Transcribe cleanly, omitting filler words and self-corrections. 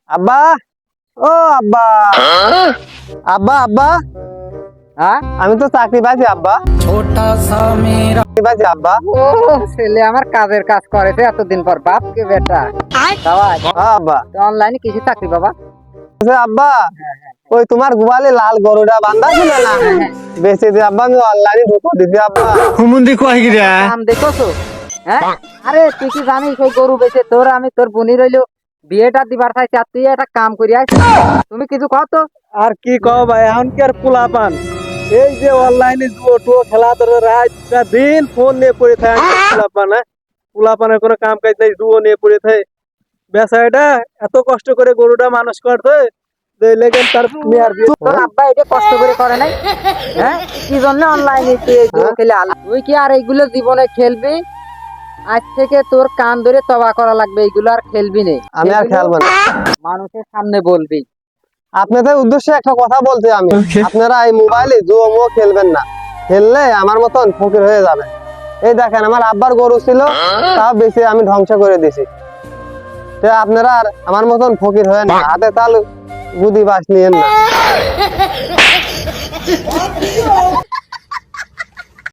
আব্বা, ও আব্বা, আব্বা আব্বা, হ্যাঁ আমি তো চাকরি পাইছি আব্বা। চাকরি পাইছি আব্বা। ও ছেলে আমার কাজের কাজ করেছে এতদিন পর বাপ কে বেটা সবাই হ্যাঁ আব্বা। অনলাইনে কিছু চাকরি বাবা বলছে, আব্বা ওই তোমার গোয়ালে লাল গরুটা বান্ধা ছিল না, বেঁচে দিয়ে আব্বা আমি অনলাইনে ঢুকো দিছি আব্বা। হুমুন্দি কয় গিরা নাম দেখছো হ্যাঁ আরে তুই কি জানিস ওই গরু বেচে তোর আমি তোর বুনি রইলো বিয়েটা দিবার চাইছি আর তুই একটা কাম করি আস তুমি কিছু কও তো আর কি কও ভাই, এখন কি আর পোলা পান, এই যে অনলাইনে জুয়ো টুয়ো খেলা ধরে রাত দিন ফোন নিয়ে পড়ে থাকে পোলা পান। পোলা পানের কোনো কাম কাজ নাই, জুয়ো নিয়ে পড়ে থাকে। বেচারাটা এত কষ্ট করে গরুটা মানুষ করতে লেগে তার মেয়ার বিয়ে। তোর আব্বা এটা কষ্ট করে করে নাই হ্যাঁ কি জন্য অনলাইনে তুই খেলে তুই কি আর এইগুলো জীবনে খেলবি আজ থেকে তোর কান ধরে তবা করা লাগবে এইগুলো আর খেলবি না আমি আর খেলবো না। মানুষের সামনে বলবি আপনাদের উদ্দেশ্যে একটা কথা বলতে আমি, আপনারা এই মোবাইলে জুয়ো মুয়ো খেলবেন না, খেললে আমার মতন ফকির হয়ে যাবে। এই দেখেন আমার আব্বার গরু ছিল, তাও বেশি আমি ধ্বংস করে দিছি। তো আপনারা আর আমার মতন ফকির হয়ে না, হাতে তাল বুদ্ধি বাস নিয়েন না।